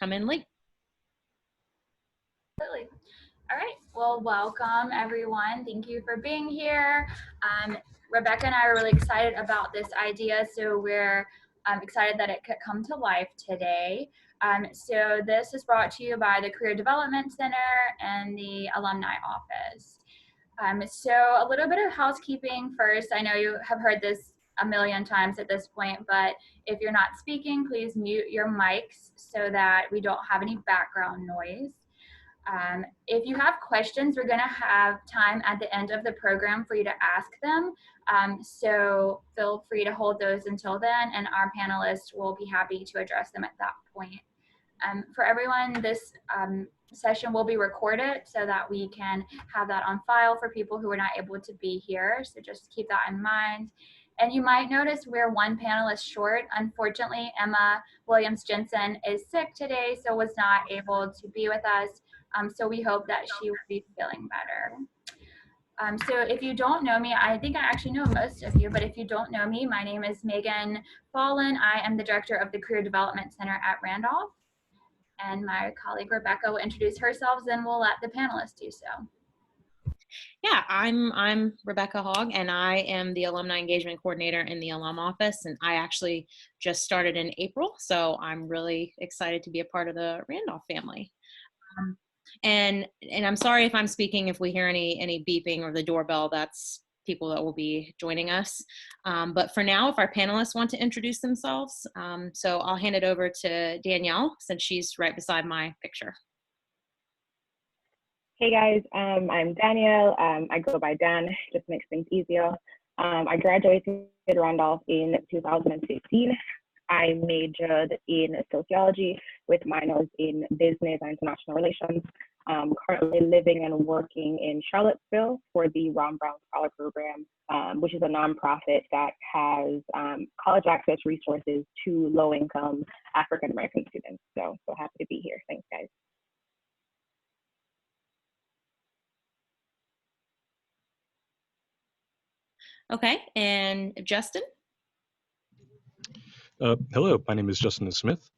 come in late. Absolutely. All right. Well, welcome everyone. Thank you for being here. Rebecca and I are really excited about this idea, so we're excited that it could come to life today. So this is brought to you by the Career Development Center and the Alumni Office. So a little bit of housekeeping first. I know you have heard this a million times at this point, but if you're not speaking, please mute your mics so that we don't have any background noise. If you have questions, we're going to have time at the end of the program for you to ask them. So feel free to hold those until then, and our panelists will be happy to address them at that point. For everyone, this session will be recorded so that we can have that on file for people who are not able to be here. So just keep that in mind. And you might notice we're one panelist short. Unfortunately, Emma Williams-Jensen is sick today, so was not able to be with us. So we hope that she will be feeling better. So if you don't know me, I think I actually know most of you, but if you don't know me, my name is Megan Fallon. I am the director of the Career Development Center at Randolph. And my colleague Rebecca will introduce herself, and we'll let the panelists do so. Yeah, I'm Rebecca Hogg, and I am the Alumni Engagement Coordinator in the Alum Office, and I actually just started in April, so I'm really excited to be a part of the Randolph family. And I'm sorry if I'm speaking, if we hear any beeping or the doorbell, that's people that will be joining us. But for now, if our panelists want to introduce themselves, so I'll hand it over to Danielle, since she's right beside my picture. Hey guys, I'm Danielle. I go by Dan, just makes things easier. I graduated Randolph in 2015. I majored in sociology with minors in business and international relations. Currently living and working in Charlottesville for the Ron Brown Scholar Program, which is a nonprofit that has college access resources to low-income African-American students. So happy to be here. Thanks, guys. Okay, and Justin? Hello, my name is Justin DeSmith.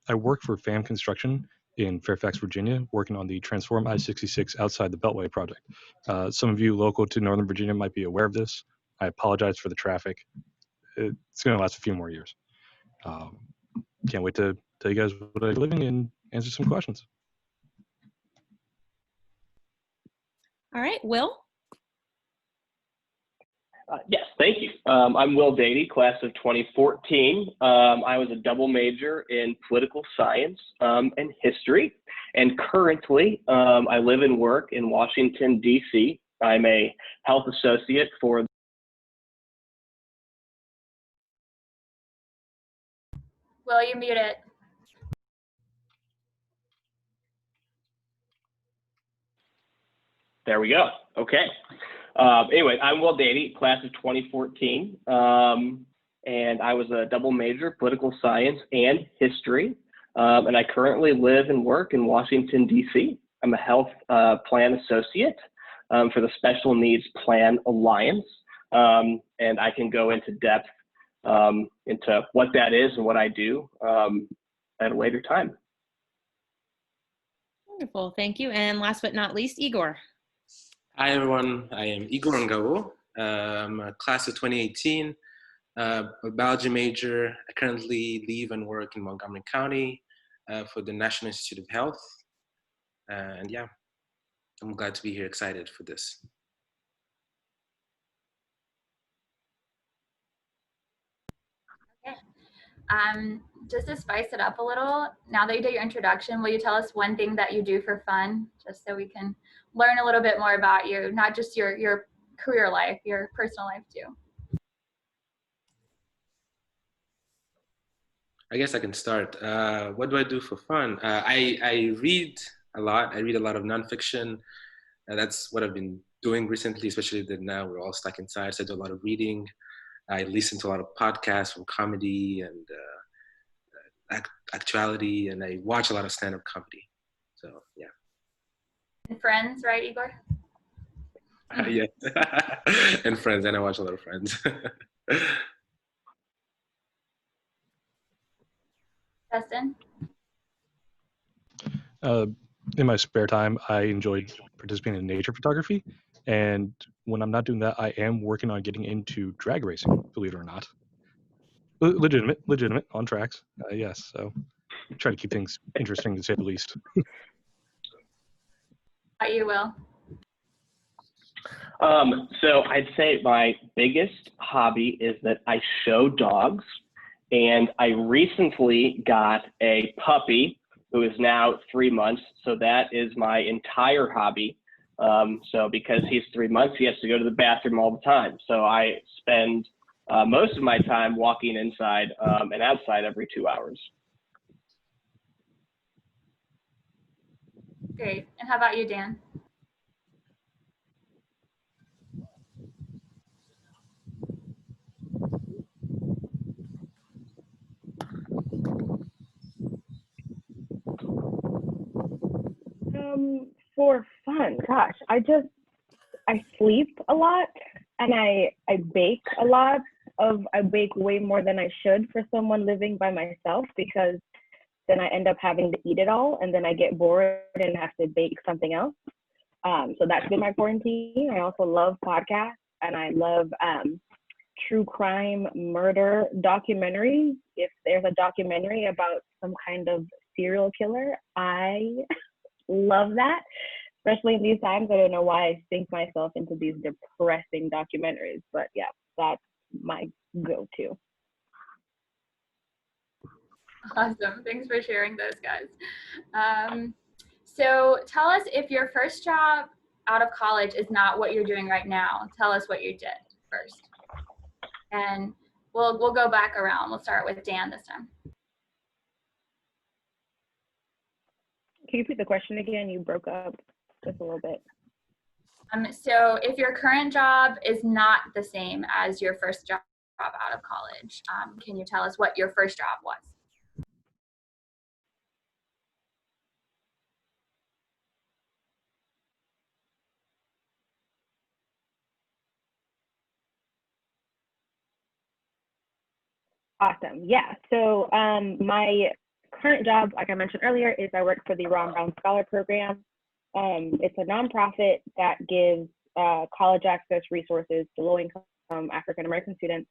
I work for FAM Construction in Fairfax, Virginia, working on the Transform I-66 outside the Beltway project. Some of you local to Northern Virginia might be aware of this. I apologize for the traffic. It's going to last a few more years. Can't wait to tell you guys what I'm living and answer some questions. All right, Will? Yes, thank you. I'm Will Dede, class of 2014. I was a double major in political science and history, and currently I live and work in Washington, D.C. I'm a health associate for. Will, you mute it. There we go. Okay. Anyway, I'm Will Dede, class of 2014, and I was a double major, political science and history, and I currently live and work in Washington, D.C. I'm a health plan associate for the Special Needs Plan Alliance, and I can go into depth into what that is and what I do at a later time. Wonderful, thank you. And last but not least, Igor. Hi everyone, I am Igor Ngabo. I'm a class of 2018, a biology major. I currently live and work in Montgomery County for the National Institute of Health. And yeah, I'm glad to be here, excited for this. Okay. Just to spice it up a little, now that you did your introduction, will you tell us one thing that you do for fun, just so we can learn a little bit more about you, not just your career life, your personal life too? I guess I can start. What do I do for fun? I read a lot. I read a lot of nonfiction. That's what I've been doing recently, especially that now we're all stuck inside. So I do a lot of reading. I listen to a lot of podcasts from comedy and actuality, and I watch a lot of stand-up comedy. So yeah. And Friends, right, Igor? Yeah, and Friends, and I watch a lot of Friends. Justin? In my spare time, I enjoyed participating in nature photography. And when I'm not doing that, I am working on getting into drag racing, believe it or not. Legitimate, on tracks. Yes, so try to keep things interesting to say the least. How about you, Will? So I'd say my biggest hobby is that I show dogs, and I recently got a puppy who is now 3 months. So that is my entire hobby. So because he's 3 months, he has to go to the bathroom all the time. So I spend most of my time walking inside and outside every 2 hours. Great. And how about you, Dan? For fun, gosh, I sleep a lot, and I bake a lot. I bake way more than I should for someone living by myself, because then I end up having to eat it all, and then I get bored and have to bake something else. So that's been my quarantine. I also love podcasts, and I love true crime murder documentaries. If there's a documentary about some kind of serial killer, I love that. Especially in these times, I don't know why I sink myself into these depressing documentaries, but yeah, that's my go-to. Awesome. Thanks for sharing those, guys. So tell us, if your first job out of college is not what you're doing right now, tell us what you did first. And we'll go back around. We'll start with Dan this time. Can you repeat the question again? You broke up just a little bit. So if your current job is not the same as your first job out of college, can you tell us what your first job was? Awesome. Yeah. So my current job, like I mentioned earlier, is I work for the Ron Brown Scholar Program. It's a nonprofit that gives college access resources to low-income African American students.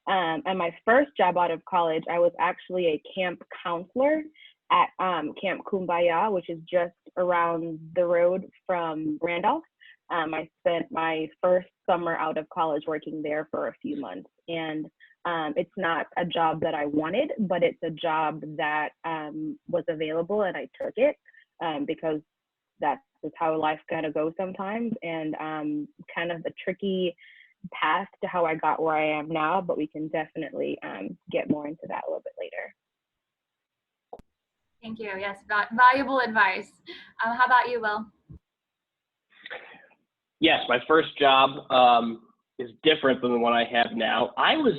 And my first job out of college, I was actually a camp counselor at Camp Kumbaya, which is just around the road from Randolph. I spent my first summer out of college working there for a few months. And it's not a job that I wanted, but it's a job that was available, and I took it because that's just how life kind of goes sometimes, and kind of the tricky path to how I got where I am now, but we can definitely get more into that a little bit later. Thank you. Yes, valuable advice. How about you, Will? Yes, my first job is different than the one I have now. I was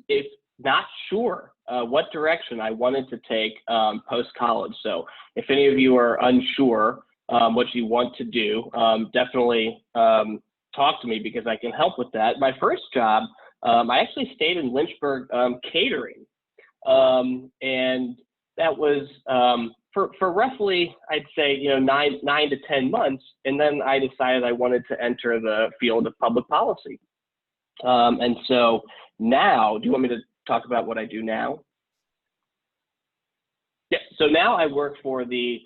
if not sure what direction I wanted to take post-college. So if any of you are unsure what you want to do, definitely talk to me, because I can help with that. My first job, I actually stayed in Lynchburg catering. And that was for roughly, I'd say, 9 to 10 months. And then I decided I wanted to enter the field of public policy. And so now, do you want me to talk about what I do now? Yeah, so now I work for the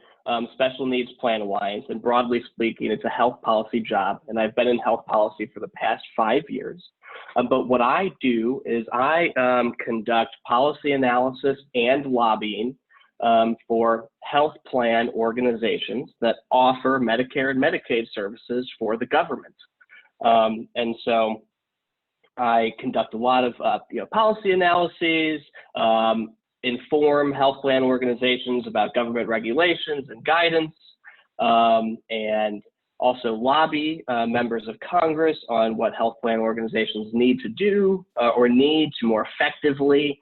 Special Needs Plan Alliance, and broadly speaking, it's a health policy job, and I've been in health policy for the past 5 years. But what I do is I conduct policy analysis and lobbying for health plan organizations that offer Medicare and Medicaid services for the government. And so I conduct a lot of policy analyses, inform health plan organizations about government regulations and guidance, and also lobby members of Congress on what health plan organizations need to do or need to more effectively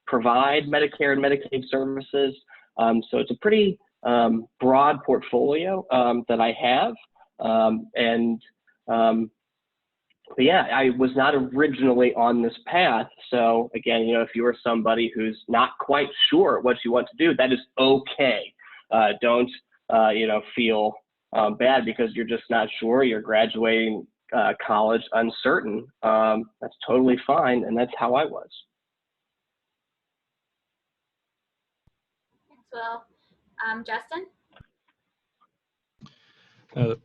provide Medicare and Medicaid services. So it's a pretty broad portfolio that I have. And but yeah, I was not originally on this path. So again, if you are somebody who's not quite sure what you want to do, that is okay. Don't, feel bad because you're just not sure. You're graduating college uncertain. That's totally fine. And that's how I was. Thanks, Will. Justin?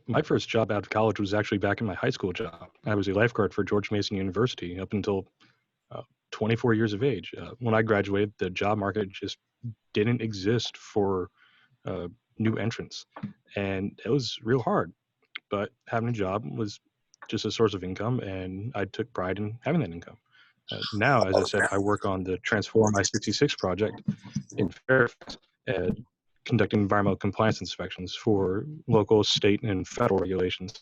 My first job out of college was actually back in my high school job. I was a lifeguard for George Mason University up until 24 years of age. When I graduated, the job market just didn't exist for new entrants, and it was real hard. But having a job was just a source of income, and I took pride in having that income. Now, as I said, I work on the Transform I-66 project in Fairfax, conducting environmental compliance inspections for local, state, and federal regulations.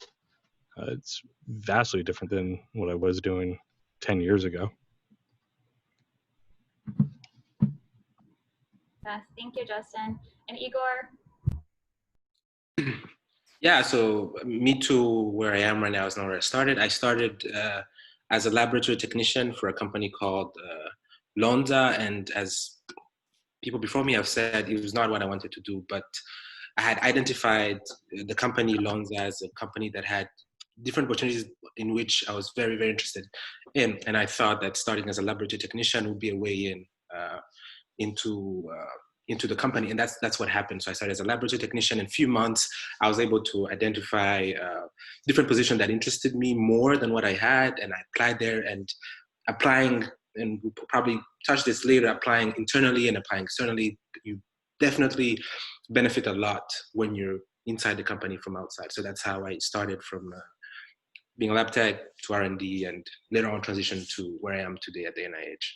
It's vastly different than what I was doing 10 years ago. Yes, thank you, Justin. And Igor? Yeah, so me too, where I am right now is not where I started. I started as a laboratory technician for a company called Lonza, and as people before me have said, it was not what I wanted to do, but I had identified the company Lonza as a company that had different opportunities in which I was very, very interested in, and I thought that starting as a laboratory technician would be a way in into the company, and that's what happened. So I started as a laboratory technician. In a few months, I was able to identify different positions that interested me more than what I had, and I applied there. And applying, and we'll probably touch this later, applying internally and applying externally, you definitely benefit a lot when you're inside the company from outside. So that's how I started, from being a lab tech to R&D, and later on transitioned to where I am today at the NIH.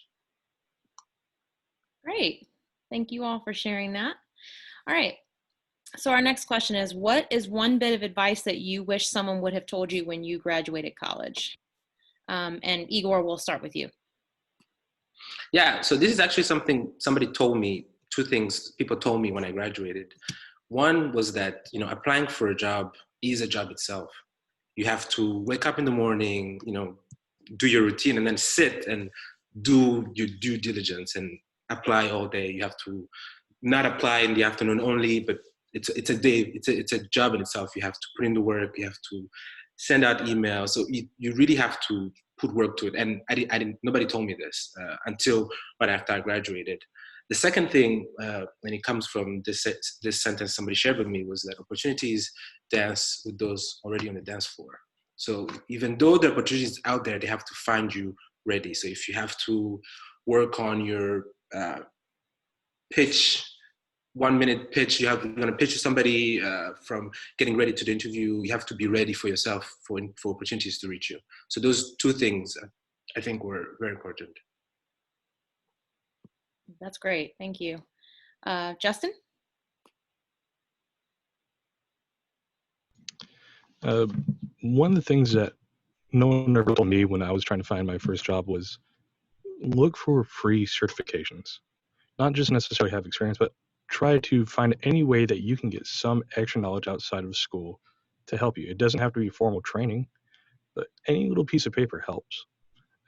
Great. Thank you all for sharing that. All right. So our next question is, what is one bit of advice that you wish someone would have told you when you graduated college? And Igor, we'll start with you. Yeah, so this is actually something somebody told me, two things people told me when I graduated. One was that, applying for a job is a job itself. You have to wake up in the morning, do your routine, and then sit and do your due diligence and apply all day. You have to not apply in the afternoon only, but it's a day, it's a job in itself. You have to put in the work, you have to send out emails. So you really have to put work to it. And I didn't nobody told me this until right after I graduated. The second thing, when it comes from this sentence somebody shared with me, was that opportunities dance with those already on the dance floor. So even though the opportunities out there, they have to find you ready. So if you have to work on your pitch, 1 minute pitch, you're going to pitch to somebody, from getting ready to the interview, you have to be ready for yourself for opportunities to reach you. So those two things I think were very important. That's great. Thank you. Justin? One of the things that no one ever told me when I was trying to find my first job was look for free certifications. Not just necessarily have experience, but try to find any way that you can get some extra knowledge outside of school to help you. It doesn't have to be formal training, but any little piece of paper helps.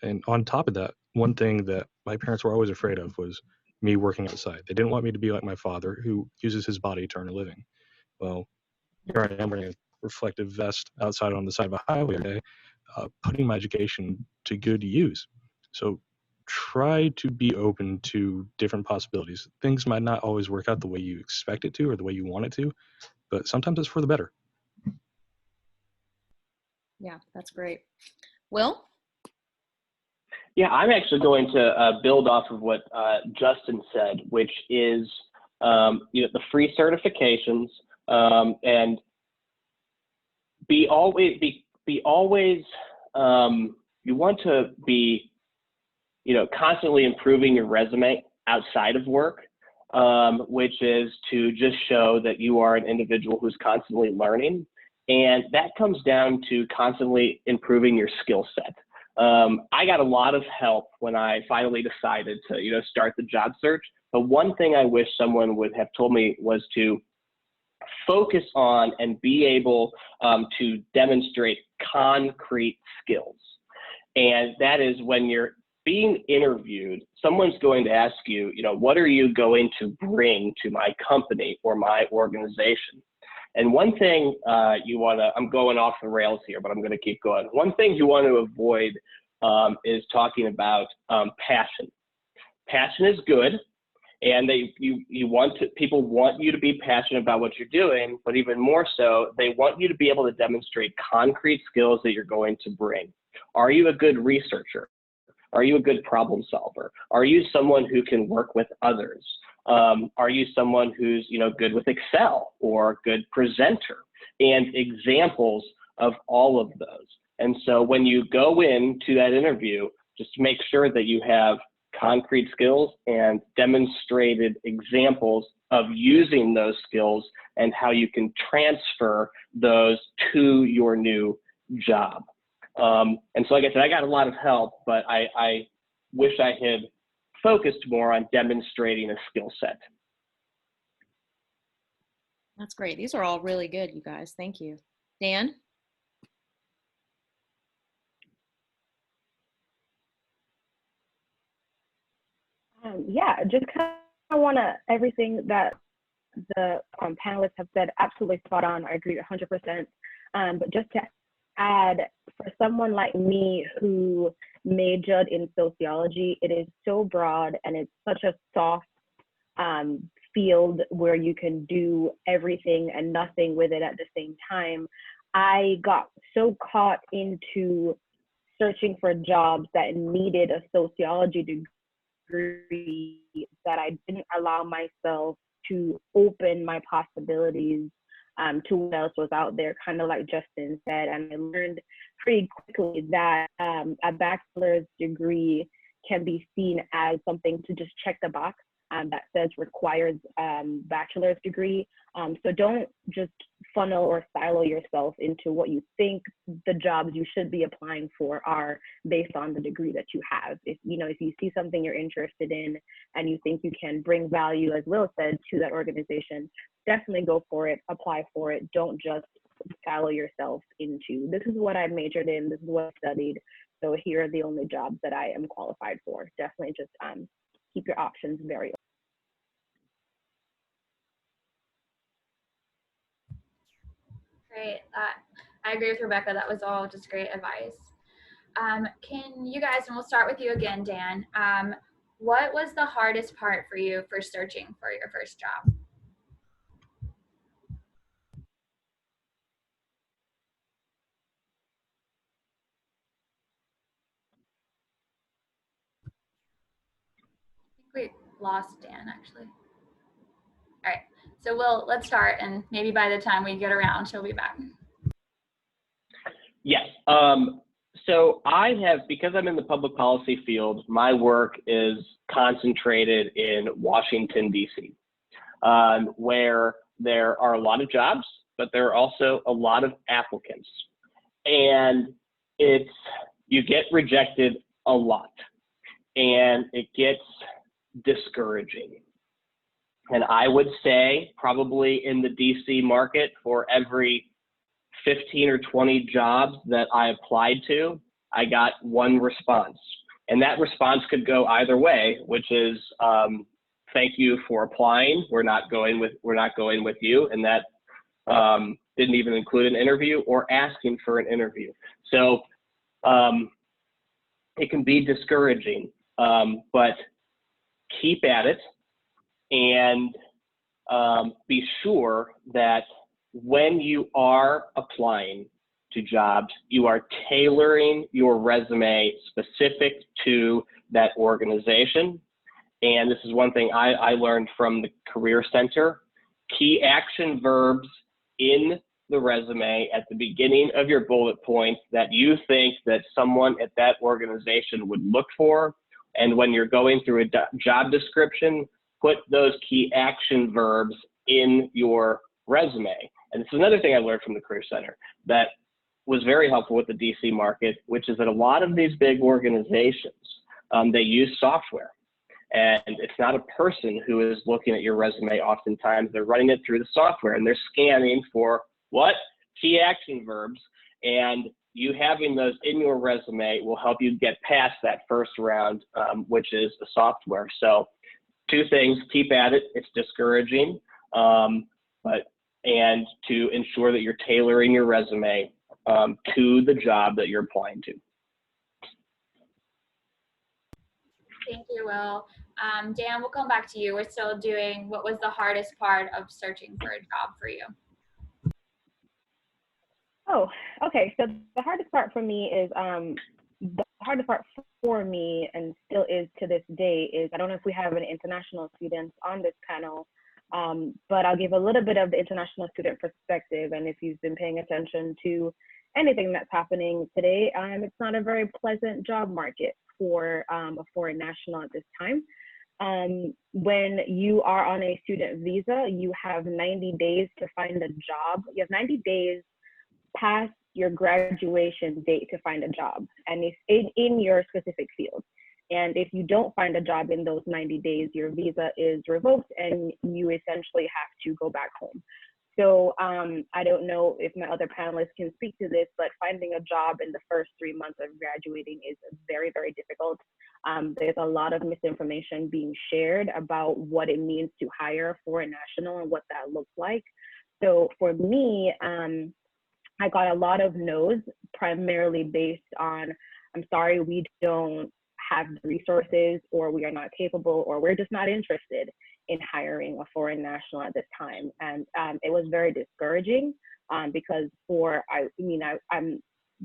And on top of that, one thing that my parents were always afraid of was me working outside. They didn't want me to be like my father, who uses his body to earn a living. Well, here I am wearing a reflective vest outside on the side of a highway every day, putting my education to good use. So try to be open to different possibilities. Things might not always work out the way you expect it to or the way you want it to, but sometimes it's for the better. Yeah, that's great. Will? Yeah, I'm actually going to build off of what Justin said, which is the free certifications, and be always you want to be constantly improving your resume outside of work, which is to just show that you are an individual who's constantly learning, and that comes down to constantly improving your skill set. I got a lot of help when I finally decided to, start the job search. But one thing I wish someone would have told me was to focus on and be able to demonstrate concrete skills. And that is when you're being interviewed, someone's going to ask you, what are you going to bring to my company or my organization? And one thing I'm going off the rails here, but I'm going to keep going. One thing you want to avoid is talking about passion. Passion is good, and people want you to be passionate about what you're doing, but even more so, they want you to be able to demonstrate concrete skills that you're going to bring. Are you a good researcher? Are you a good problem solver? Are you someone who can work with others? Are you someone who's good with Excel or a good presenter? And examples of all of those. And so when you go into that interview, just make sure that you have concrete skills and demonstrated examples of using those skills and how you can transfer those to your new job. And so like I said, I got a lot of help, but I wish I had focused more on demonstrating a skill set. That's great. These are all really good, you guys. Thank you. Dan? Yeah, just kind of want to, everything that the panelists have said, absolutely spot on. I agree 100%. But just to add, for someone like me who majored in sociology, it is so broad and it's such a soft field where you can do everything and nothing with it at the same time. I got so caught into searching for jobs that needed a sociology degree that I didn't allow myself to open my possibilities to what else was out there, kind of like Justin said. And I learned pretty quickly that a bachelor's degree can be seen as something to just check the box that says requires bachelor's degree. So don't just funnel or silo yourself into what you think the jobs you should be applying for are based on the degree that you have. If you see something you're interested in and you think you can bring value, as Will said, to that organization, definitely go for it, apply for it. Don't just silo yourself into, this is what I majored in, this is what I studied, so here are the only jobs that I am qualified for. Definitely just keep your options very open. Great. I agree with Rebecca. That was all just great advice. Can you guys, and we'll start with you again, Dan, what was the hardest part for you for searching for your first job? I think we lost Dan, actually. All right, so let's start, and maybe by the time we get around, she'll be back. Yes. So because I'm in the public policy field, my work is concentrated in Washington, D.C., where there are a lot of jobs, but there are also a lot of applicants. And you get rejected a lot, and it gets discouraging. And I would say probably in the DC market, for every 15 or 20 jobs that I applied to, I got one response. And that response could go either way, which is, thank you for applying. We're not going with you. And that didn't even include an interview, or asking for an interview. So it can be discouraging, but keep at it. And be sure that when you are applying to jobs, you are tailoring your resume specific to that organization. And this is one thing I learned from the Career Center. Key action verbs in the resume at the beginning of your bullet points that you think that someone at that organization would look for. And when you're going through a job description, put those key action verbs in your resume. And this is another thing I learned from the Career Center that was very helpful with the DC market, which is that a lot of these big organizations, they use software. And it's not a person who is looking at your resume. Oftentimes they're running it through the software, and they're scanning for what? Key action verbs. And you having those in your resume will help you get past that first round, which is the software. So 2 things, keep at it. It's discouraging, and to ensure that you're tailoring your resume to the job that you're applying to. Thank you, Will. Dan, we'll come back to you. We're still doing what was the hardest part of searching for a job for you? Oh, okay. So the hardest part for me is the hardest part for me, and still is to this day, is I don't know if we have any international students on this panel, but I'll give a little bit of the international student perspective. And if you've been paying attention to anything that's happening today, it's not a very pleasant job market for a foreign national at this time. When you are on a student visa, you have 90 days to find a job. You have 90 days past your graduation date to find a job, and it's in your specific field. And if you don't find a job in those 90 days, your visa is revoked and you essentially have to go back home. So I don't know if my other panelists can speak to this, but finding a job in the first 3 months of graduating is very, very difficult. There's a lot of misinformation being shared about what it means to hire a foreign national and what that looks like. So for me, I got a lot of no's, primarily based on, I'm sorry, we don't have the resources, or we are not capable, or we're just not interested in hiring a foreign national at this time. And it was very discouraging because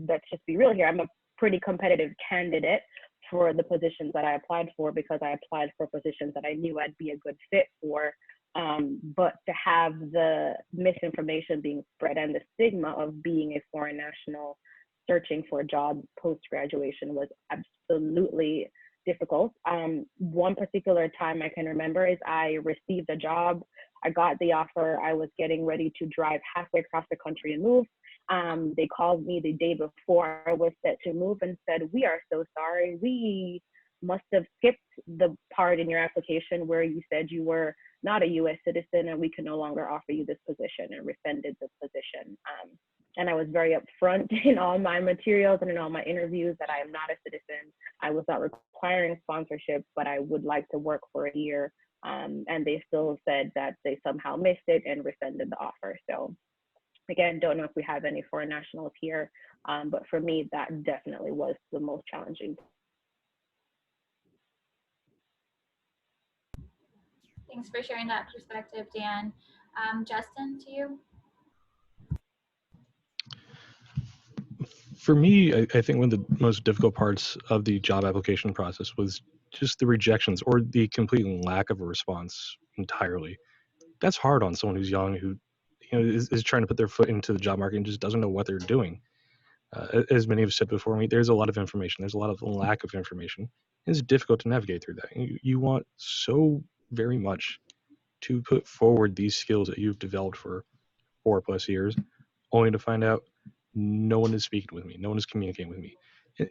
let's just be real here, I'm a pretty competitive candidate for the positions that I applied for, because I applied for positions that I knew I'd be a good fit for. But to have the misinformation being spread and the stigma of being a foreign national searching for a job post-graduation was absolutely difficult. One particular time I can remember is I received a job, I got the offer, I was getting ready to drive halfway across the country and move. They called me the day before I was set to move and said, "We are so sorry, we must have skipped the part in your application where you said you were not a US citizen and we can no longer offer you this position," and rescinded the position. And I was very upfront in all my materials and in all my interviews that I am not a citizen. I was not requiring sponsorship, but I would like to work for a year. And they still said that they somehow missed it and rescinded the offer. So again, don't know if we have any foreign nationals here, but for me, that definitely was the most challenging. Thanks for sharing that perspective, Dan. Justin, to you. For me, I think one of the most difficult parts of the job application process was just the rejections or the complete lack of a response entirely. That's hard on someone who's young, who is trying to put their foot into the job market and just doesn't know what they're doing. As many have said before me, there's a lot of information. There's a lot of lack of information. It's difficult to navigate through that. You want so very much to put forward these skills that you've developed for 4+ years, only to find out no one is speaking with me, no one is communicating with me,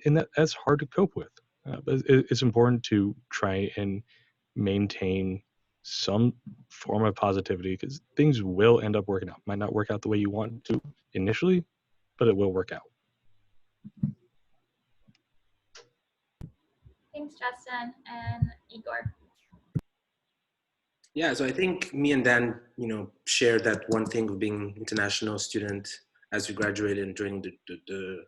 and that's hard to cope with. But it's important to try and maintain some form of positivity, because things will end up working out. Might not work out the way you want to initially, but it will work out. Thanks, Justin. And Igor. Yeah, so I think me and Dan, shared that one thing of being international student as we graduated and joining the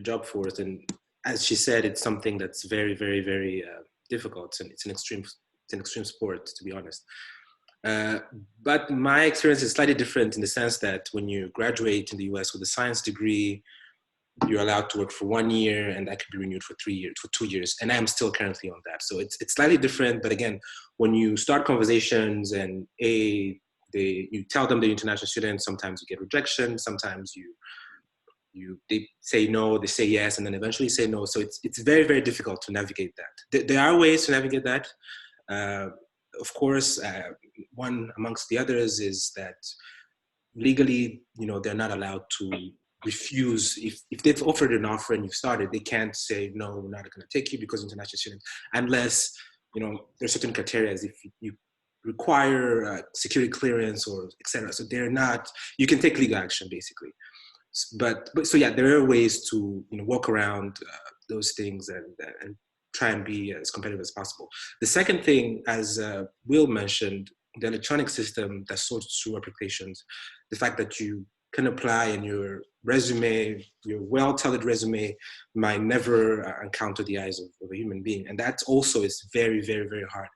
job force. And as she said, it's something that's very, very, very difficult, and it's an extreme sport, to be honest. But my experience is slightly different in the sense that when you graduate in the US with a science degree, you're allowed to work for 1 year, and that could be renewed for 2 years. And I'm still currently on that. So it's slightly different. But again, when you start conversations and you tell them they're international students, sometimes you get rejection, sometimes they say no, they say yes, and then eventually say no. So it's very, very difficult to navigate that. There are ways to navigate that. Of course, one amongst the others is that legally, they're not allowed to refuse. If they've offered an offer and you've started, they can't say, no, we're not going to take you because international student, unless, there's certain criteria, as if you require security clearance or etc. So they're not, you can take legal action basically. But so yeah, there are ways to work around those things and try and be as competitive as possible. The second thing, as Will mentioned, the electronic system that sorts through applications, the fact that you can apply and your resume, your well-tailored resume, might never encounter the eyes of a human being. And that also is very, very, very hard.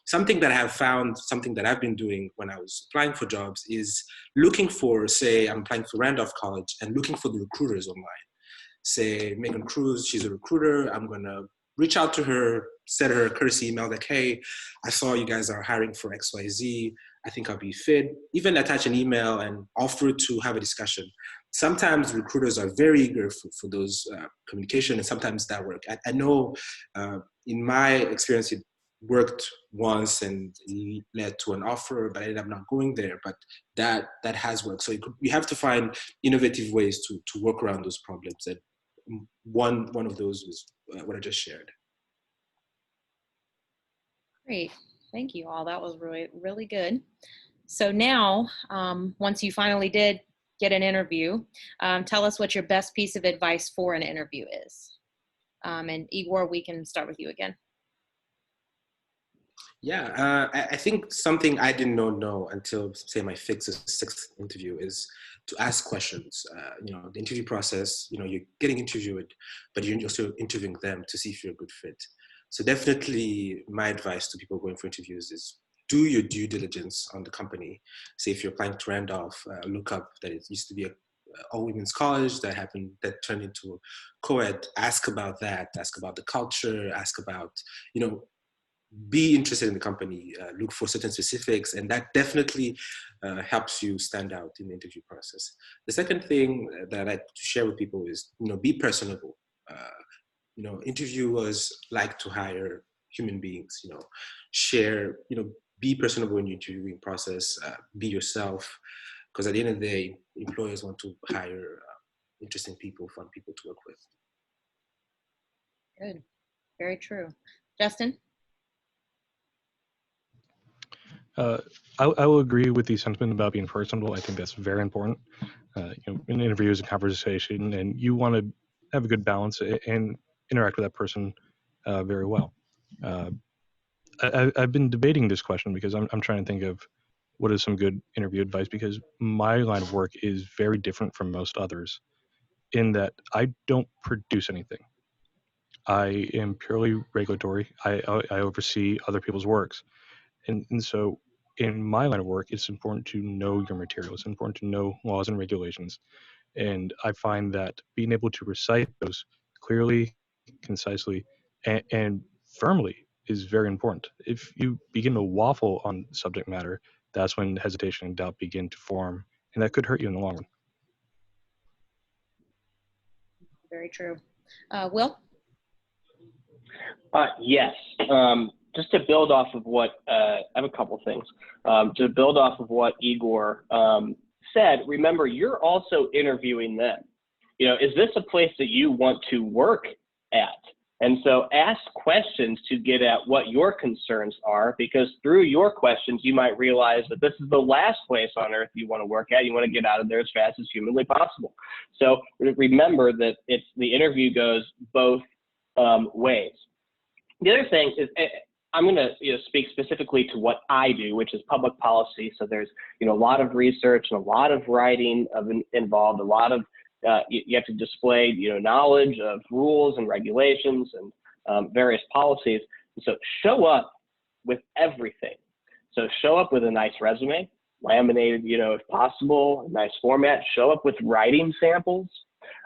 Something that I have found, something that I've been doing when I was applying for jobs is looking for, say, I'm applying for Randolph College and looking for the recruiters online. Say, Megan Cruz, she's a recruiter, I'm gonna reach out to her, send her a courtesy email like, hey, I saw you guys are hiring for XYZ. I think I'll be fit. Even attach an email and offer to have a discussion. Sometimes recruiters are very eager for those communication, and sometimes that works. I know in my experience, it worked once and led to an offer, but I ended up not going there. But that has worked. So you have to find innovative ways to work around those problems. And one of those was what I just shared. Great. Thank you all. That was really, really good. So now, once you finally did get an interview, tell us what your best piece of advice for an interview is. And Igor, we can start with you again. Yeah, I think something I didn't know until, say, my fifth or sixth interview is to ask questions. The interview process, you're getting interviewed, but you're also interviewing them to see if you're a good fit. So definitely my advice to people going for interviews is do your due diligence on the company. Say if you're applying to Randolph, look up that it used to be a all-women's college that turned into a co-ed. Ask about that, ask about the culture, ask about, be interested in the company, look for certain specifics, and that definitely helps you stand out in the interview process. The second thing that I like to share with people is, be personable. Interviewers like to hire human beings, share, be personable in your interviewing process, be yourself, because at the end of the day, employers want to hire interesting people, fun people to work with. Good. Very true. Justin? I will agree with the sentiment about being personable. I think that's very important. An interview is a conversation, and you want to have a good balance and interact with that person very well. I've been debating this question because I'm trying to think of what is some good interview advice, because my line of work is very different from most others in that I don't produce anything. I am purely regulatory. I oversee other people's works. And so in my line of work, it's important to know your material. It's important to know laws and regulations. And I find that being able to recite those clearly, concisely, and firmly is very important. If you begin to waffle on subject matter, that's when hesitation and doubt begin to form, and that could hurt you in the long run. Very true. Will? Yes. Just to build off of what, I have a couple things. To build off of what Igor said, remember, you're also interviewing them. Is this a place that you want to work at? And so ask questions to get at what your concerns are, because through your questions, you might realize that this is the last place on earth you want to work at. You want to get out of there as fast as humanly possible. So remember that the interview goes both ways. The other thing is, I'm going to speak specifically to what I do, which is public policy. So there's a lot of research and a lot of writing involved, a lot of you have to display knowledge of rules and regulations and various policies. And so show up with everything. So show up with a nice resume, laminated, if possible, a nice format. Show up with writing samples.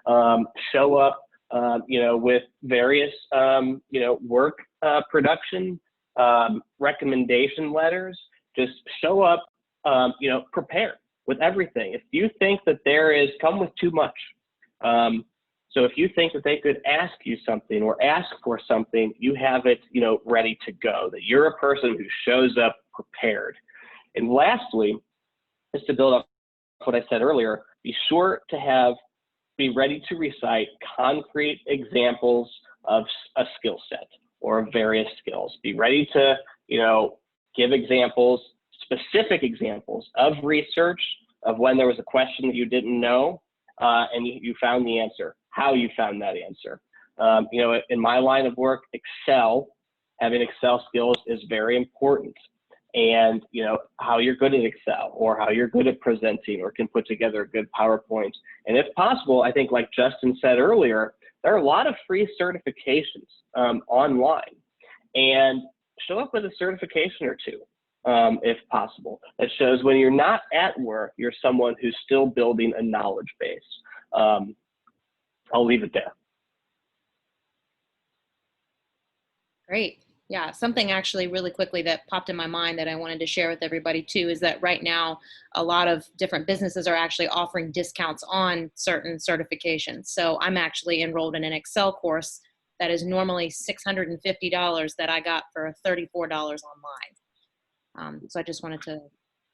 Show up, with various, work production. Recommendation letters. Just show up, prepared with everything. If you think that come with too much. So if you think that they could ask you something or ask for something, you have it, ready to go, that you're a person who shows up prepared. And lastly, just to build up what I said earlier, be sure to be ready to recite concrete examples of a skill set or various skills. Be ready to, give examples, specific examples of research, of when there was a question that you didn't know, and you found the answer, how you found that answer. You know, in my line of work, having Excel skills is very important. And, you know, how you're good at Excel, or how you're good at presenting, or can put together a good PowerPoint. And if possible, I think, like Justin said earlier, there are a lot of free certifications online. And show up with a certification or two, if possible. That shows when you're not at work, you're someone who's still building a knowledge base. I'll leave it there. Great. Yeah, something actually really quickly that popped in my mind that I wanted to share with everybody too is that right now a lot of different businesses are actually offering discounts on certain certifications. So I'm actually enrolled in an Excel course that is normally $650 that I got for $34 online. So I just wanted to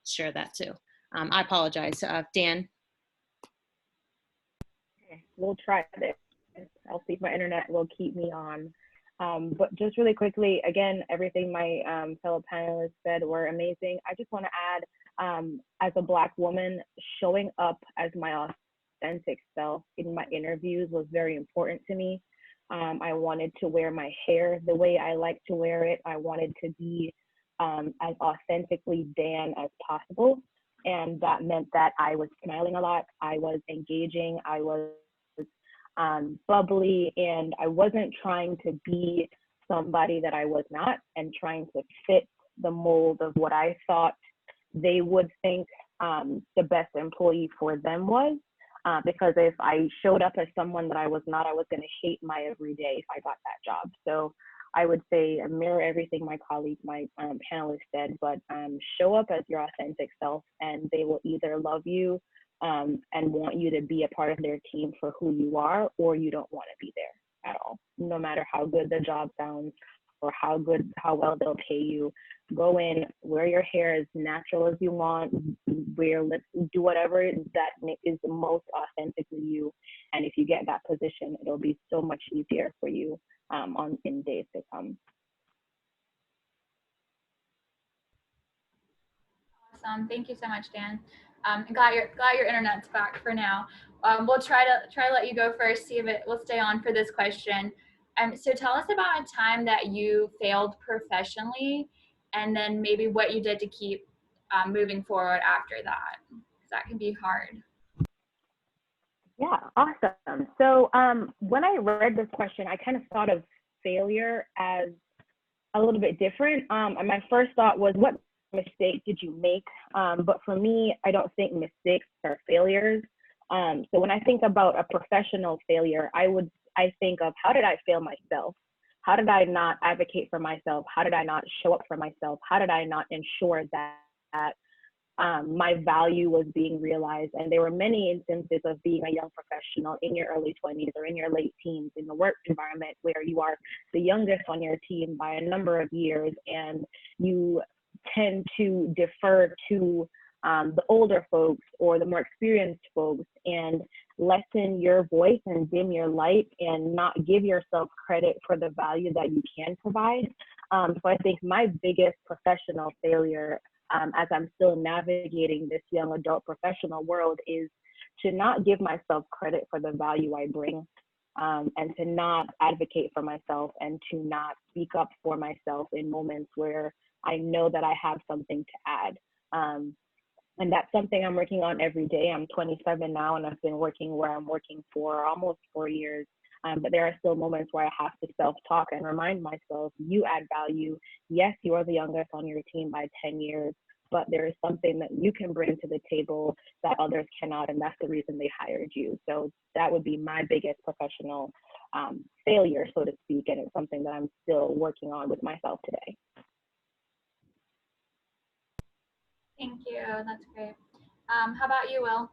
share that too. I apologize. Dan? We'll try this. I'll see if my internet will keep me on. But just really quickly, again, everything my fellow panelists said were amazing. I just want to add, as a Black woman, showing up as my authentic self in my interviews was very important to me. I wanted to wear my hair the way I like to wear it. I wanted to be as authentically Dan as possible. And that meant that I was smiling a lot. I was engaging. I was bubbly, and I wasn't trying to be somebody that I was not, and trying to fit the mold of what I thought they would think the best employee for them was. Because if I showed up as someone that I was not, I was going to hate my everyday if I got that job. So I would say mirror everything my colleagues, my panelists said, but show up as your authentic self, and they will either love you and want you to be a part of their team for who you are, or you don't want to be there at all. No matter how good the job sounds or how well they'll pay you, go in, wear your hair as natural as you want, do whatever that is the most authentically you. And if you get that position, it'll be so much easier for you in days to come. Awesome. Thank you so much, Dan. Glad your internet's back for now. We'll try to let you go first, see if it will stay on for this question. So tell us about a time that you failed professionally, and then maybe what you did to keep moving forward after that, because that can be hard. Yeah, awesome. So when I read this question, I kind of thought of failure as a little bit different. And my first thought was, what mistake did you make? But for me, I don't think mistakes are failures. So when I think about a professional failure, I think of, how did I fail myself? How did I not advocate for myself? How did I not show up for myself? How did I not ensure that my value was being realized? And there were many instances of being a young professional in your early 20s or in your late teens in the work environment where you are the youngest on your team by a number of years, and you tend to defer to the older folks or the more experienced folks and lessen your voice and dim your light and not give yourself credit for the value that you can provide. So I think my biggest professional failure as I'm still navigating this young adult professional world is to not give myself credit for the value I bring, and to not advocate for myself, and to not speak up for myself in moments where I know that I have something to add. And that's something I'm working on every day. I'm 27 now, and I've been working where I'm working for almost 4 years. But there are still moments where I have to self-talk and remind myself, you add value. Yes, you are the youngest on your team by 10 years, but there is something that you can bring to the table that others cannot, and that's the reason they hired you. So that would be my biggest professional failure, so to speak, and it's something that I'm still working on with myself today. Thank you. That's great. How about you, Will?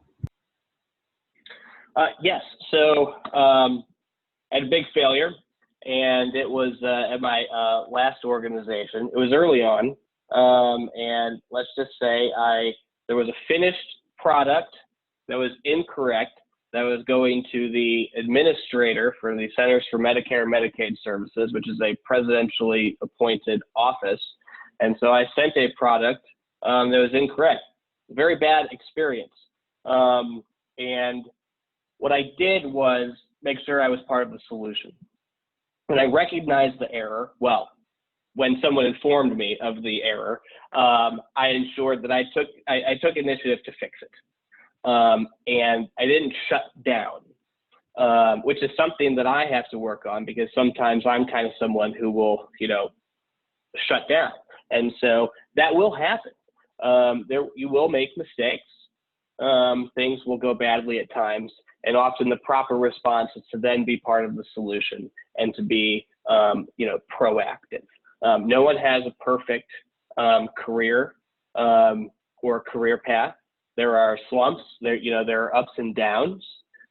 Yes. So I had a big failure, and it was at my last organization. It was early on, and let's just say there was a finished product that was incorrect that was going to the administrator for the Centers for Medicare and Medicaid Services, which is a presidentially appointed office. And so I sent a product that was incorrect. Very bad experience. And what I did was make sure I was part of the solution. And I recognized the error well. When someone informed me of the error, I ensured that I took initiative to fix it. And I didn't shut down, which is something that I have to work on, because sometimes I'm kind of someone who will, shut down. And so that will happen. You will make mistakes. Things will go badly at times. And often the proper response is to then be part of the solution and to be, proactive. No one has a perfect career or career path. There are slumps. There are ups and downs,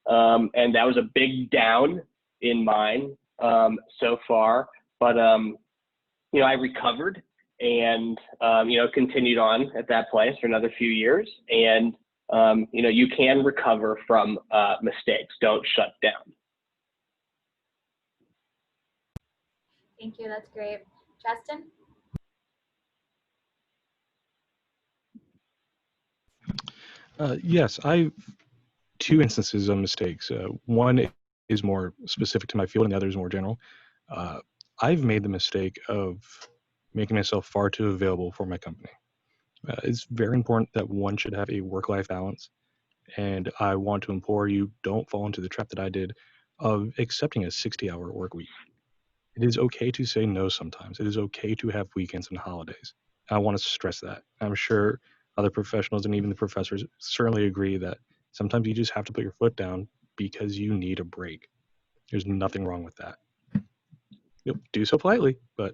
and that was a big down in mine so far. But I recovered and continued on at that place for another few years. And you can recover from mistakes. Don't shut down. Thank you. That's great. Justin? Yes, I've two instances of mistakes. One is more specific to my field, and the other is more general. I've made the mistake of making myself far too available for my company. It's very important that one should have a work-life balance, and I want to implore you, don't fall into the trap that I did of accepting a 60-hour work week. It is okay to say no sometimes. It is okay to have weekends and holidays. I want to stress that. I'm sure other professionals and even the professors certainly agree that sometimes you just have to put your foot down because you need a break. There's nothing wrong with that. You'll do so politely, but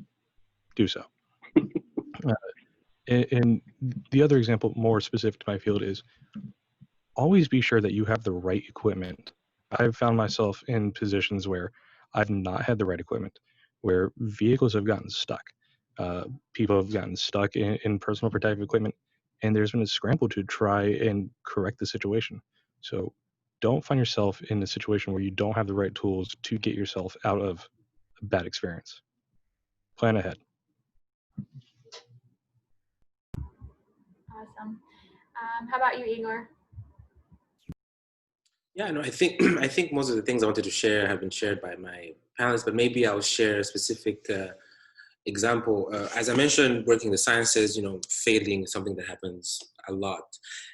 do so. And the other example, more specific to my field, is always be sure that you have the right equipment. I've found myself in positions where I've not had the right equipment, where vehicles have gotten stuck. People have gotten stuck in personal protective equipment, and there's been a scramble to try and correct the situation. So don't find yourself in a situation where you don't have the right tools to get yourself out of a bad experience. Plan ahead. Awesome. How about you, Igor? Yeah, no, I think I think most of the things I wanted to share have been shared by my panelists, but maybe I'll share a specific example. As I mentioned, working in the sciences, failing is something that happens a lot.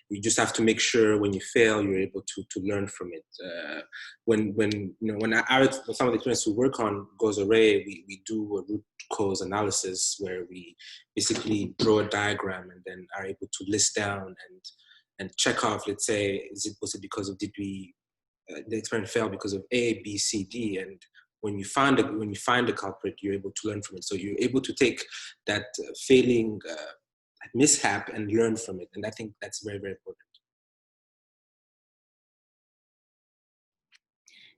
You just have to make sure when you fail, you're able to learn from it. When some of the experience we work on goes away, we do a root cause analysis where we basically draw a diagram and then are able to list down and check off. Let's say, was it because of the experiment failed because of A, B, C, D, and when you find the culprit, you're able to learn from it. So you're able to take that failing mishap and learn from it, and I think that's very, very important.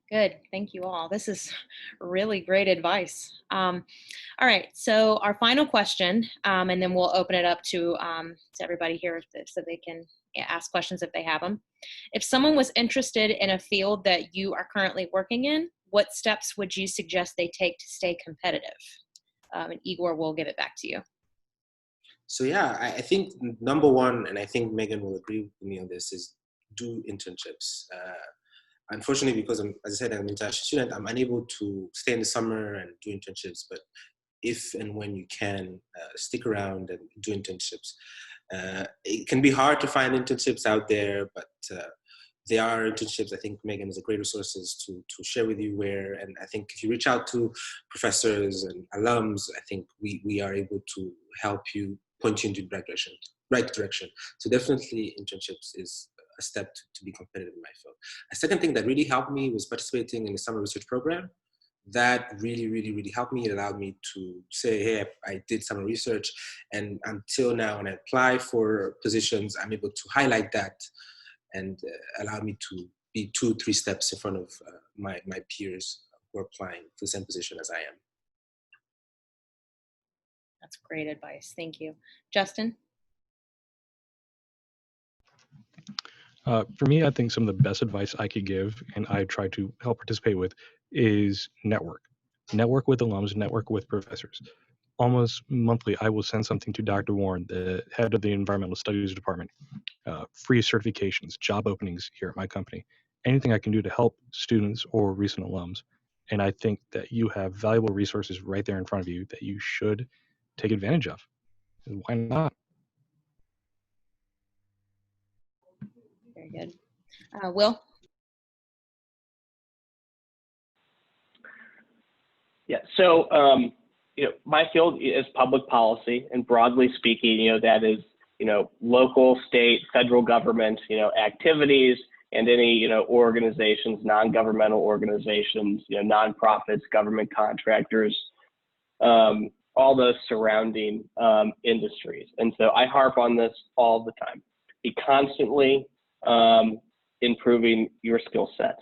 Good. Thank you all. This is really great advice. All right. So our final question, and then we'll open it up to everybody here so they can ask questions if they have them. If someone was interested in a field that you are currently working in, what steps would you suggest they take to stay competitive? And Igor, we'll give it back to you. So yeah, I think number one, and I think Megan will agree with me on this, is do internships. Unfortunately, because as I said, I'm an international student, I'm unable to stay in the summer and do internships, but if and when you can, stick around and do internships. It can be hard to find internships out there, but there are internships. I think Megan is a great resources to share with you where, and I think if you reach out to professors and alums, I think we are able to help you, point you into the right direction. So definitely internships is a step to be competitive in my field. A second thing that really helped me was participating in the summer research program. That really, really, really helped me. It allowed me to say, hey, I did summer research. And until now, when I apply for positions, I'm able to highlight that and allow me to be 2-3 steps in front of my peers who are applying for the same position as I am. That's great advice. Thank you. Justin? For me, I think some of the best advice I could give, and I try to help participate with, is network. Network with alums, network with professors. Almost monthly, I will send something to Dr. Warren, the head of the Environmental Studies Department, free certifications, job openings here at my company. anything I can do to help students or recent alums. And I think that you have valuable resources right there in front of you that you should take advantage of. Why not? Very good. Will? Yeah. So, my field is public policy, and broadly speaking, that is, local, state, federal government, activities, and any, organizations, non-governmental organizations, nonprofits, government contractors, all those surrounding industries. And so I harp on this all the time. Be constantly improving your skill set,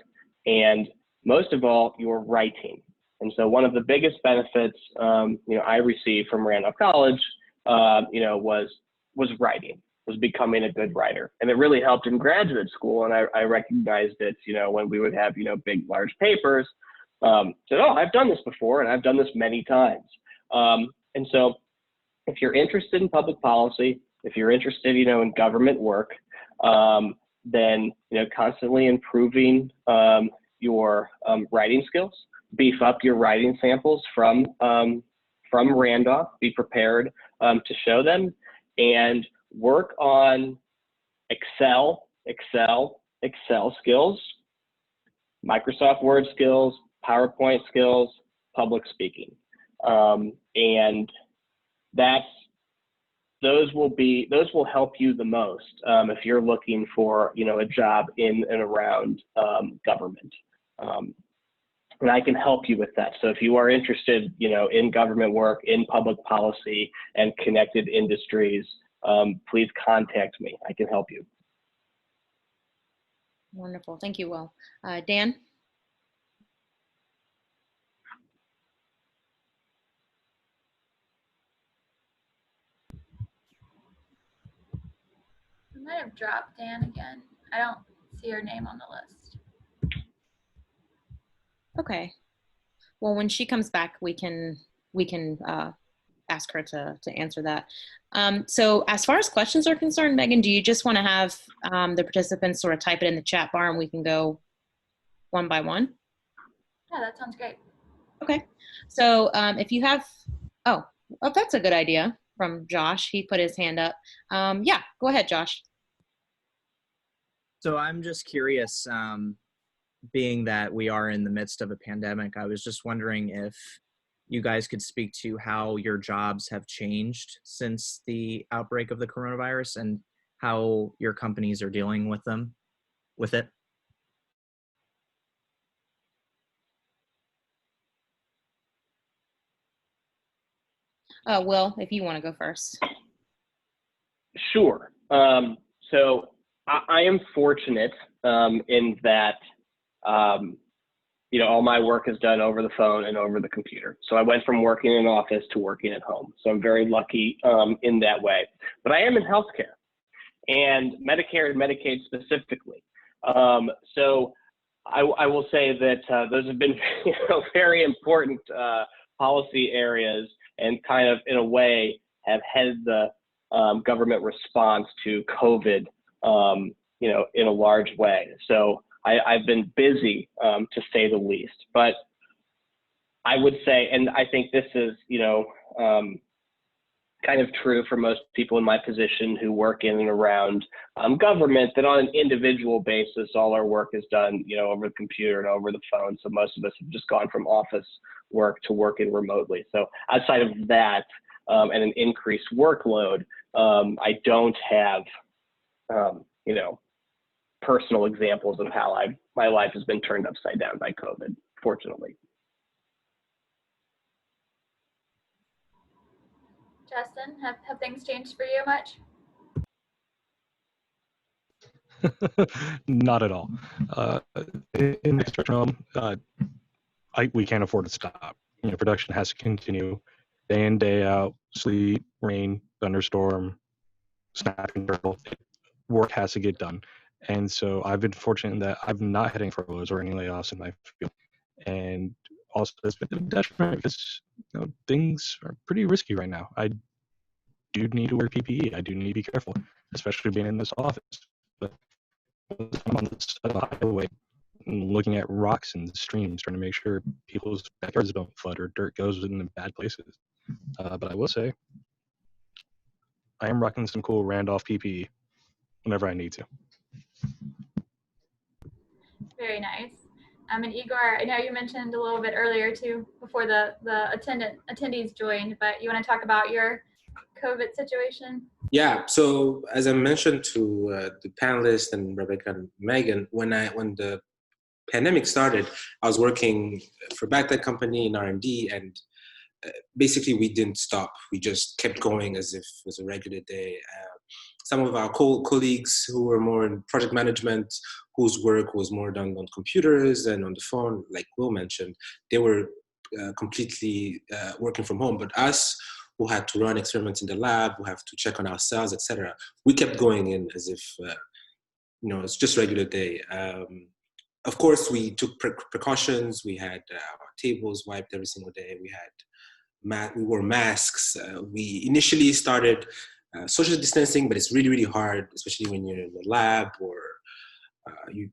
and most of all, your writing. And so one of the biggest benefits, I received from Randolph College, was writing, was becoming a good writer. And it really helped in graduate school. And I recognized it, when we would have, big, large papers. Said, oh, I've done this before, and I've done this many times. And so if you're interested in public policy, if you're interested, in government work, then, constantly improving your writing skills. Beef up your writing samples from Randolph. Be prepared to show them, and work on Excel skills, Microsoft Word skills, PowerPoint skills, public speaking, and those will help you the most if you're looking for a job in and around government. And I can help you with that. So if you are interested, in government work, in public policy, and connected industries, please contact me. I can help you. Wonderful. Thank you, Will. Dan? I might have dropped Dan again. I don't see her name on the list. Okay. Well, when she comes back, we can ask her to answer that. So as far as questions are concerned, Megan, do you just want to have the participants sort of type it in the chat bar and we can go one by one? Yeah, that sounds great. Okay. So if you have, oh, that's a good idea from Josh. He put his hand up. Yeah, go ahead, Josh. So I'm just curious, being that we are in the midst of a pandemic, I was just wondering if you guys could speak to how your jobs have changed since the outbreak of the coronavirus and how your companies are dealing with it. Will, if you want to go first. Sure. So I am fortunate in that, all my work is done over the phone and over the computer. So I went from working in an office to working at home. So I'm very lucky in that way. But I am in healthcare, and Medicare and Medicaid specifically. So I will say that those have been very important policy areas, and kind of in a way have headed the government response to COVID, in a large way. So I've been busy, to say the least. But I would say, and I think this is, kind of true for most people in my position who work in and around government, that on an individual basis, all our work is done, over the computer and over the phone. So most of us have just gone from office work to working remotely. So outside of that, and an increased workload, I don't have, personal examples of how my life has been turned upside down by COVID, fortunately. Justin, have things changed for you much? Not at all. In the construction realm, we can't afford to stop. Production has to continue day in, day out, sleet, rain, thunderstorm, snapping turtle. Work has to get done. And so I've been fortunate in that I've not had any furloughs or any layoffs in my field. And also it's been a detriment because things are pretty risky right now. I do need to wear PPE. I do need to be careful, especially being in this office. But I'm on the side of the highway, and looking at rocks and streams, trying to make sure people's backyards don't flood or dirt goes in the bad places. But I will say, I am rocking some cool Randolph PPE whenever I need to. Very nice. And Igor, I know you mentioned a little bit earlier too, before the attendees joined, but you want to talk about your COVID situation? Yeah. So as I mentioned to the panelists and Rebecca and Megan, when the pandemic started, I was working for a back-tech company in R&D, and basically we didn't stop. We just kept going as if it was a regular day. Some of our colleagues who were more in project management, whose work was more done on computers and on the phone, like Will mentioned, they were completely working from home. But us, who had to run experiments in the lab, who have to check on our cells, etc., we kept going in as if it's just regular day. Of course, we took precautions. We had our tables wiped every single day. We wore masks. We initially started social distancing, but it's really, really hard, especially when you're in the lab or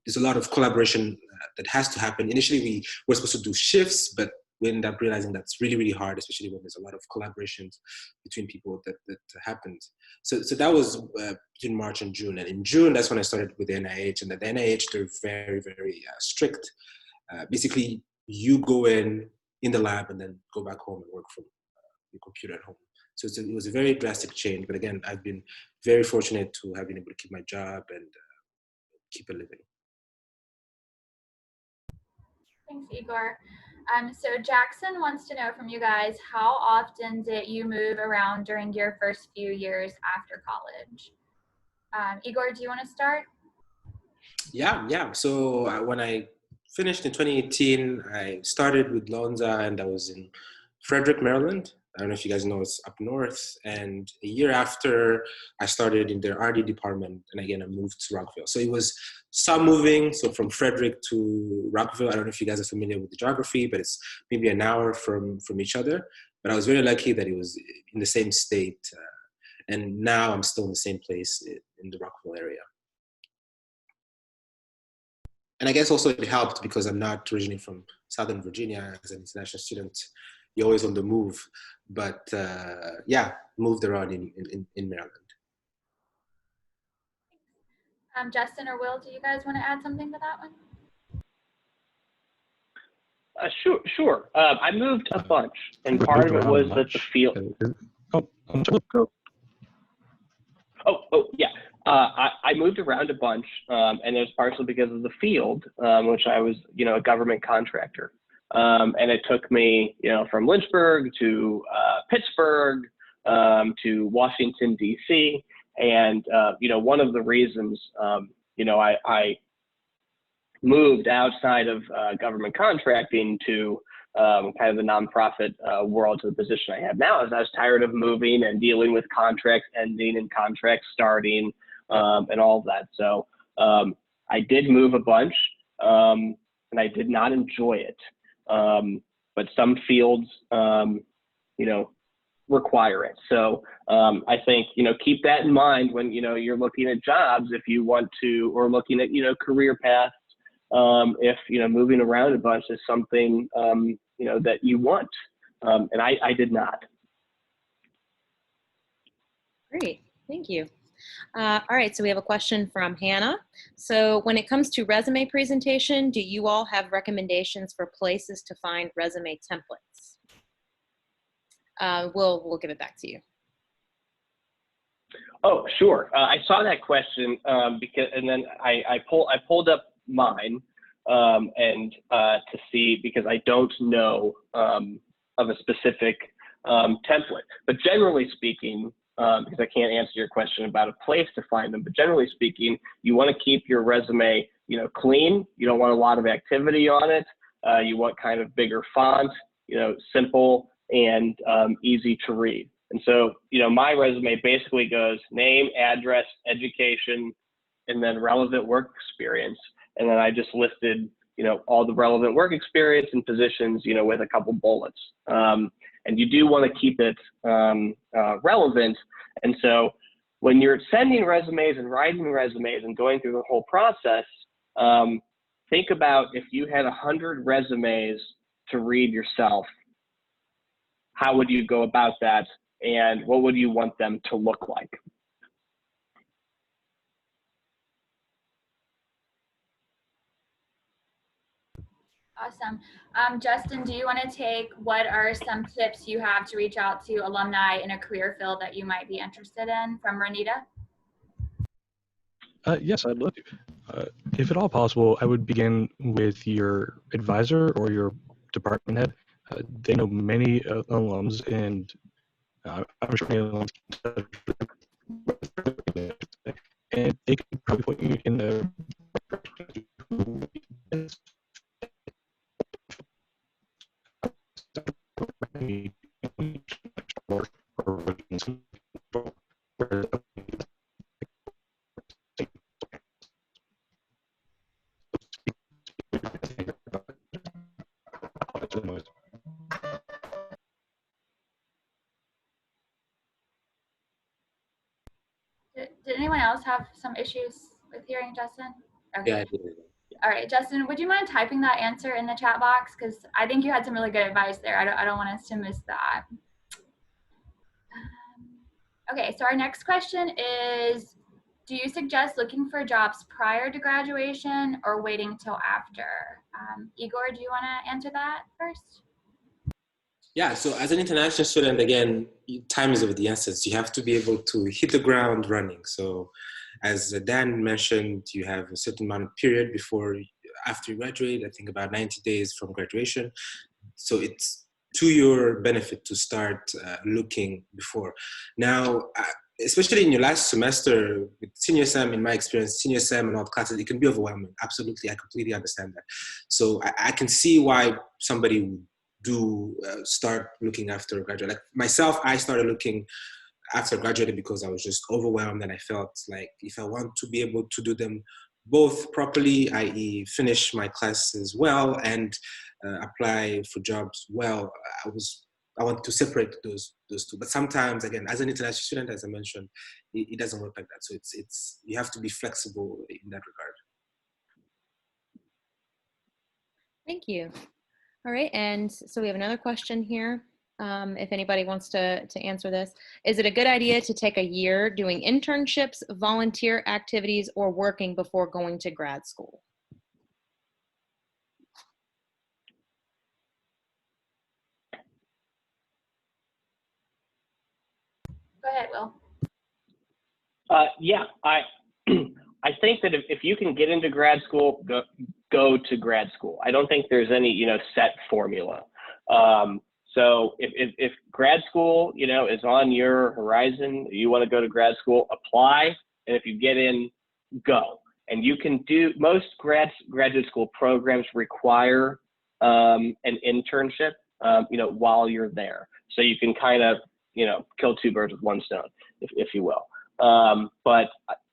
there's a lot of collaboration that has to happen. Initially, we were supposed to do shifts, but we ended up realizing that's really, really hard, especially when there's a lot of collaborations between people that happened. So that was between March and June. And in June, that's when I started with the NIH. And at the NIH, they're very, very strict. Basically, you go in the lab and then go back home and work from your computer at home. So it was a very drastic change. But again, I've been very fortunate to have been able to keep my job and keep a living. Thanks, Igor. So Jackson wants to know from you guys, how often did you move around during your first few years after college? Igor, do you want to start? Yeah. So when I finished in 2018, I started with Lonza, and I was in Frederick, Maryland. I don't know if you guys know, it's up north. And a year after, I started in their R&D department, and again, I moved to Rockville. So it was some moving. So from Frederick to Rockville, I don't know if you guys are familiar with the geography, but it's maybe an hour from each other. But I was very lucky that it was in the same state. And now I'm still in the same place in the Rockville area. And I guess also it helped because I'm not originally from Southern Virginia. As an international student, you're always on the move. But moved around in Maryland. Justin or Will, do you guys want to add something to that one? Sure. I moved a bunch, and part of it was that the field. Yeah. I moved around a bunch, and it was partially because of the field, which I was, a government contractor. And it took me, from Lynchburg to Pittsburgh to Washington, D.C. And, one of the reasons, I moved outside of government contracting to kind of the nonprofit world, to the position I have now, is I was tired of moving and dealing with contracts ending and contracts starting and all of that. So I did move a bunch, and I did not enjoy it. But some fields, require it. So I think, keep that in mind when, you're looking at jobs, if you want to, or looking at, career paths, if, moving around a bunch is something, that you want. And I did not. Great, thank you. All right, so we have a question from Hannah. So when it comes to resume presentation, do you all have recommendations for places to find resume templates? We'll give it back to you. Oh, sure. I saw that question and then I pulled up mine and to see, because I don't know of a specific template. But generally speaking, because I can't answer your question about a place to find them, but generally speaking, you want to keep your resume, clean. You don't want a lot of activity on it. You want kind of bigger font, simple and easy to read. And so, my resume basically goes name, address, education, and then relevant work experience. And then I just listed, all the relevant work experience and positions, with a couple bullets. And you do want to keep it relevant. And so when you're sending resumes and writing resumes and going through the whole process, think about if you had 100 resumes to read yourself, how would you go about that? And what would you want them to look like? Awesome. Justin, do you want to take what are some tips you have to reach out to alumni in a career field that you might be interested in from Renita? Yes, I'd love to. If at all possible, I would begin with your advisor or your department head. They know many alums, and I'm sure many alums and they could probably put you in the Did anyone else have some issues with hearing Justin? Okay. Yeah, I did. All right, Justin, would you mind typing that answer in the chat box? Because I think you had some really good advice there. I don't want us to miss that. Okay, so our next question is, do you suggest looking for jobs prior to graduation or waiting till after? Igor, do you want to answer that first? Yeah, so as an international student, again, time is of the essence. You have to be able to hit the ground running. So as Dan mentioned, you have a certain amount of period after you graduate, I think about 90 days from graduation. So it's to your benefit to start looking before. Now, especially in your last semester with senior sem, in my experience, senior sem and all the classes, it can be overwhelming. Absolutely, I completely understand that. So I can see why somebody would start looking after graduate. Like myself, I started looking after graduating because I was just overwhelmed, and I felt like if I want to be able to do them both properly, i.e. finish my classes well and apply for jobs well, I want to separate those two. But sometimes, again, as an international student, as I mentioned, it doesn't work like that. So it's you have to be flexible in that regard. Thank you. All right, and so we have another question here. If anybody wants to answer this, is it a good idea to take a year doing internships, volunteer activities, or working before going to grad school? Go ahead, Will. Yeah, I think that if you can get into grad school, go to grad school. I don't think there's any set formula. So if grad school is on your horizon, you want to go to grad school, apply, and if you get in, go. And you can do most graduate school programs require an internship while you're there, so you can kind of kill two birds with one stone, if you will. But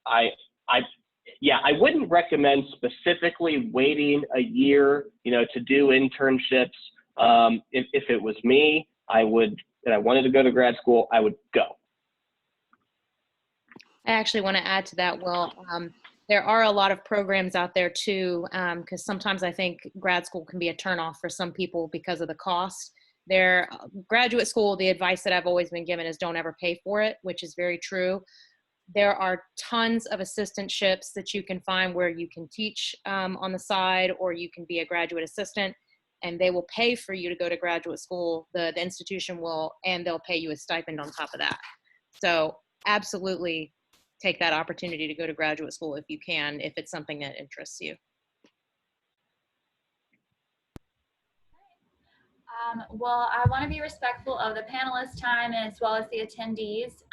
I wouldn't recommend specifically waiting a year, to do internships. If it was me, and I wanted to go to grad school, I would go. I actually want to add to that, Will. There are a lot of programs out there too, because sometimes I think grad school can be a turnoff for some people because of the cost. Graduate school, the advice that I've always been given is don't ever pay for it, which is very true. There are tons of assistantships that you can find where you can teach on the side, or you can be a graduate assistant, and they will pay for you to go to graduate school. The institution will, and they'll pay you a stipend on top of that. So absolutely take that opportunity to go to graduate school if you can, if it's something that interests you. Well, I want to be respectful of the panelists' time as well as the attendees.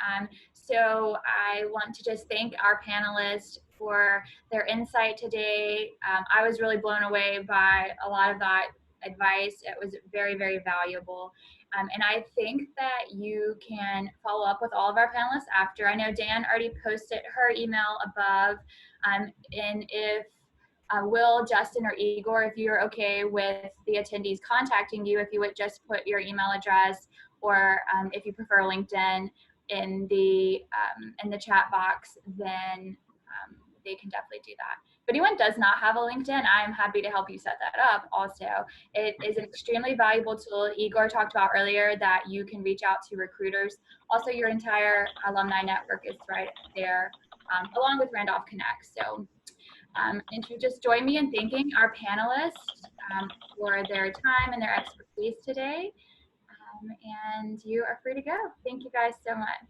So I want to just thank our panelists for their insight today. I was really blown away by a lot of that advice. It was very, very valuable. And I think that you can follow up with all of our panelists after. I know Dan already posted her email above. And if Will, Justin, or Igor, if you're okay with the attendees contacting you, if you would just put your email address, or if you prefer LinkedIn in the chat box, then they can definitely do that. If anyone does not have a LinkedIn, I'm happy to help you set that up also. It is an extremely valuable tool. Igor talked about earlier that you can reach out to recruiters. Also, your entire alumni network is right there, along with Randolph Connect. So, and to just join me in thanking our panelists for their time and their expertise today. And you are free to go. Thank you guys so much.